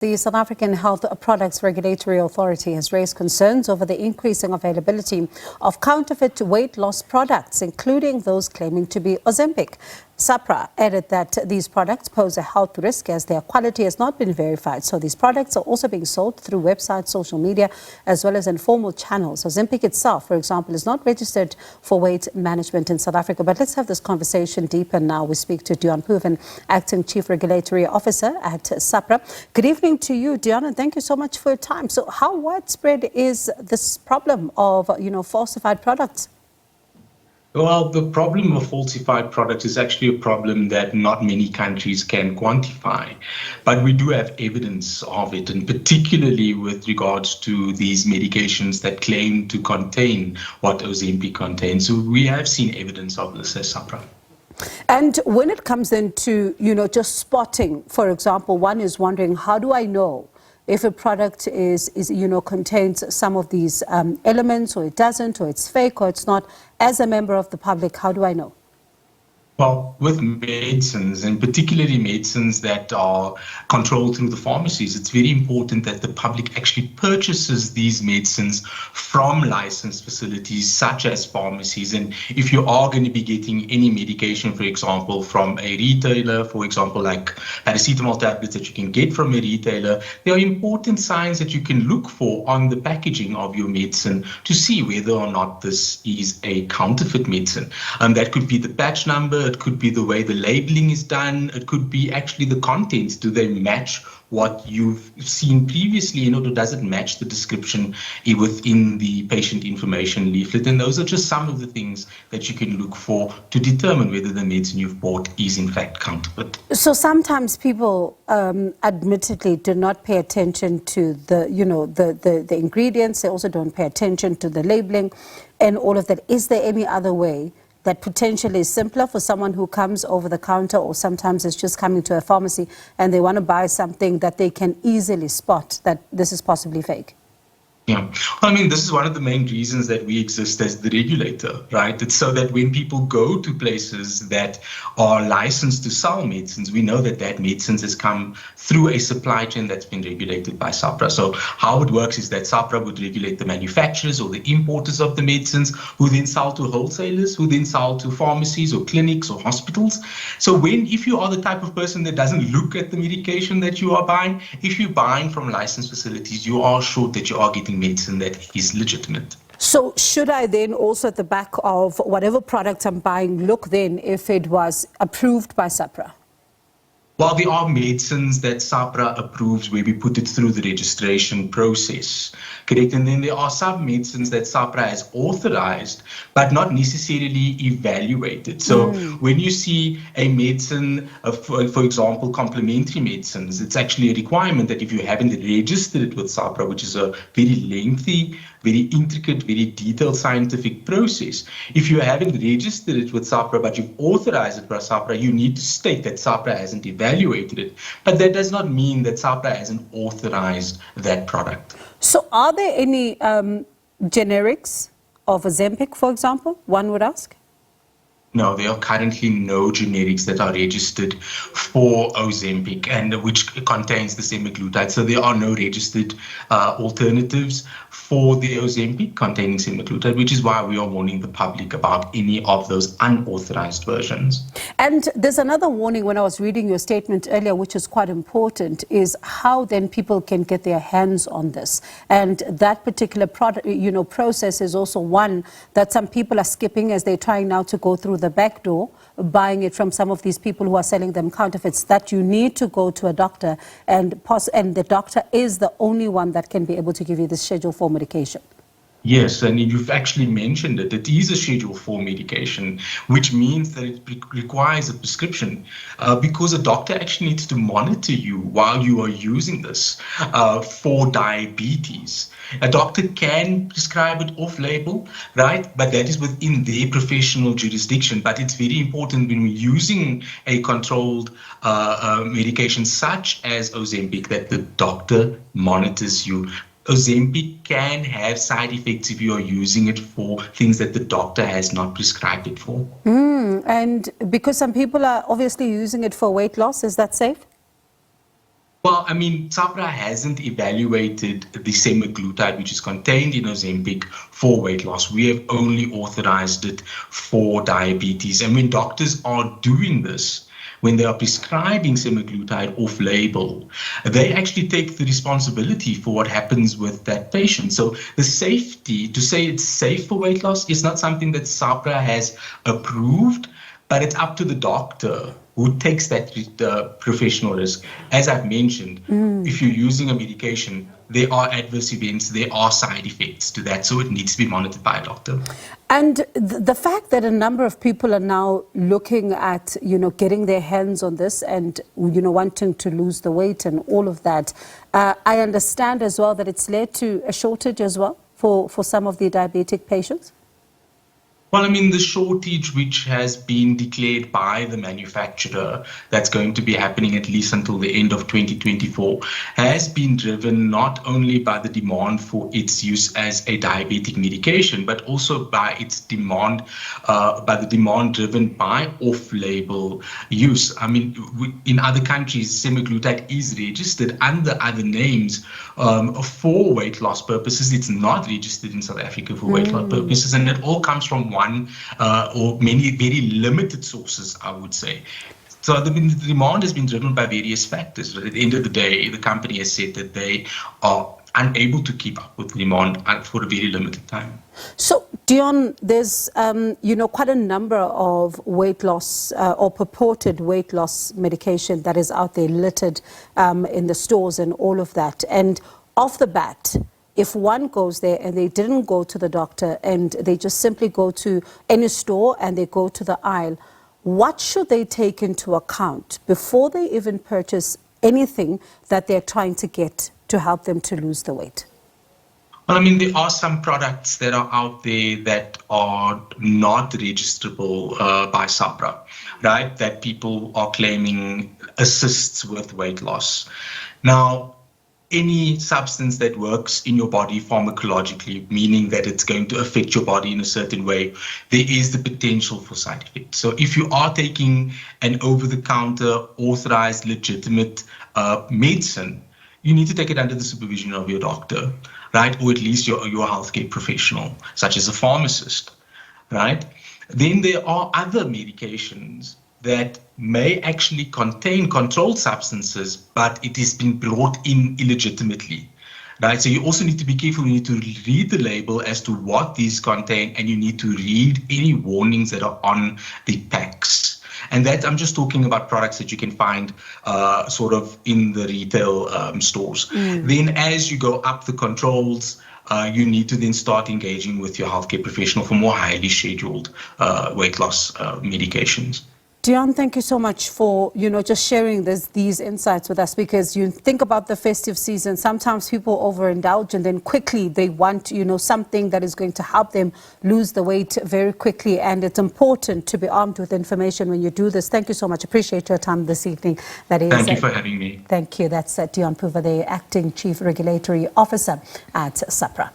The South African Health Products Regulatory Authority has raised concerns over the increasing availability of counterfeit weight loss products, including those claiming to be Ozempic. Sapra added that these products pose a health risk as their quality has not been verified. So these products are also being sold through websites, social media, as well as informal channels. Ozempic itself, for example, is not registered for weight management in South Africa. But let's have this conversation deeper now. We speak to Deon Poovan, Acting Chief Regulatory Officer at Sapra. Good evening to you, Deon, and thank you so much for your time. So how widespread is this problem of, falsified products? Well, the problem of falsified products is actually a problem that not many countries can quantify, but we do have evidence of it, and particularly with regards to these medications that claim to contain what Ozempic contains. So we have seen evidence of this as SAHPRA. And when it comes into, just spotting, for example, one is wondering, how do I know if a product contains some of these elements, or it doesn't, or it's fake, or it's not? As a member of the public, how do I know? Well, with medicines, and particularly medicines that are controlled through the pharmacies, it's very important that the public actually purchases these medicines from licensed facilities such as pharmacies. And if you are going to be getting any medication, for example, from a retailer, for example, like paracetamol tablets that you can get from a retailer, there are important signs that you can look for on the packaging of your medicine to see whether or not this is a counterfeit medicine. That could be the batch number. It could be the way the labeling is done. It could be actually the contents. Do they match what you've seen previously, or does it match the description within the patient information leaflet? And those are just some of the things that you can look for to determine whether the medicine you've bought is in fact counterfeit. So sometimes people admittedly do not pay attention to the ingredients. They also don't pay attention to the labeling and all of that. Is there any other way that potentially is simpler for someone who comes over the counter, or sometimes it's just coming to a pharmacy and they want to buy something that they can easily spot that this is possibly fake? Yeah, I mean, this is one of the main reasons that we exist as the regulator, right? It's so that when people go to places that are licensed to sell medicines, we know that that medicines has come through a supply chain that's been regulated by SAHPRA. So how it works is that SAHPRA would regulate the manufacturers or the importers of the medicines, who then sell to wholesalers, who then sell to pharmacies or clinics or hospitals. So if you are the type of person that doesn't look at the medication that you are buying, if you're buying from licensed facilities, you are sure that you are getting medicine that is legitimate. So should I then also, at the back of whatever product I'm buying, look then if it was approved by SAHPRA? Well, there are medicines that SAHPRA approves where we put it through the registration process, correct? And then there are some medicines that SAHPRA has authorized, but not necessarily evaluated. So when you see a medicine, for example, complementary medicines, it's actually a requirement that if you haven't registered it with SAHPRA, which is a very lengthy, very intricate, very detailed scientific process. If you haven't registered it with SAHPRA, but you've authorized it by SAHPRA, you need to state that SAHPRA hasn't evaluated it. But that does not mean that SAHPRA hasn't authorized that product. So are there any generics of Ozempic, for example, one would ask? No, there are currently no generics that are registered for Ozempic, and which contains the semaglutide. So there are no registered alternatives for the Ozempic containing semaglutide, which is why we are warning the public about any of those unauthorized versions. And there's another warning when I was reading your statement earlier, which is quite important, is how then people can get their hands on this. And that particular product, process is also one that some people are skipping as they're trying now to go through the back door, buying it from some of these people who are selling them counterfeits, that you need to go to a doctor, and the doctor is the only one that can be able to give you the Schedule 4 medication. Yes, and you've actually mentioned it. It is a Schedule 4 medication, which means that it requires a prescription because a doctor actually needs to monitor you while you are using this for diabetes. A doctor can prescribe it off-label, right? But that is within their professional jurisdiction. But it's very important when we're using a controlled medication such as Ozempic that the doctor monitors you. Ozempic can have side effects if you are using it for things that the doctor has not prescribed it for. And because some people are obviously using it for weight loss, is that safe? Well, I mean, Sapra hasn't evaluated the semaglutide, which is contained in Ozempic, for weight loss. We have only authorized it for diabetes. And when doctors are doing this, when they are prescribing semaglutide off-label, they actually take the responsibility for what happens with that patient. So the safety, to say it's safe for weight loss, is not something that SAHPRA has approved, but it's up to the doctor who takes that professional risk. As I've mentioned, if you're using a medication, there are adverse events, there are side effects to that, so it needs to be monitored by a doctor. And the fact that a number of people are now looking at, getting their hands on this and, wanting to lose the weight and all of that, I understand as well that it's led to a shortage as well for some of the diabetic patients? Well, I mean, the shortage which has been declared by the manufacturer, that's going to be happening at least until the end of 2024, has been driven not only by the demand for its use as a diabetic medication, but also by its demand, by the demand driven by off-label use. I mean, in other countries, semaglutide is registered under other names for weight loss purposes. It's not registered in South Africa for weight loss purposes, and it all comes from one or many very limited sources, I would say. So the demand has been driven by various factors. But at the end of the day, the company has said that they are unable to keep up with the demand for a very limited time. So, Deon, there's quite a number of weight loss or purported weight loss medication that is out there littered in the stores and all of that. And off the bat, if one goes there and they didn't go to the doctor and they just simply go to any store and they go to the aisle, what should they take into account before they even purchase anything that they're trying to get to help them to lose the weight? Well, I mean, there are some products that are out there that are not registrable by SAHPRA, right? That people are claiming assists with weight loss. Now, any substance that works in your body pharmacologically, meaning that it's going to affect your body in a certain way, there is the potential for side effects. So if you are taking an over-the-counter, authorized, legitimate medicine, you need to take it under the supervision of your doctor, right? Or at least your healthcare professional, such as a pharmacist, right? Then there are other medications that may actually contain controlled substances, but it has been brought in illegitimately, right? So you also need to be careful. You need to read the label as to what these contain, and you need to read any warnings that are on the packs. And that, I'm just talking about products that you can find sort of in the retail stores. Then as you go up the controls, you need to then start engaging with your healthcare professional for more highly scheduled weight loss medications. Deon, thank you so much for, just sharing these insights with us, because you think about the festive season, sometimes people overindulge and then quickly they want, something that is going to help them lose the weight very quickly. And it's important to be armed with information when you do this. Thank you so much. Appreciate your time this evening. Thank you for having me. Thank you. That's Deon Poovan, the Acting Chief Regulatory Officer at SAHPRA.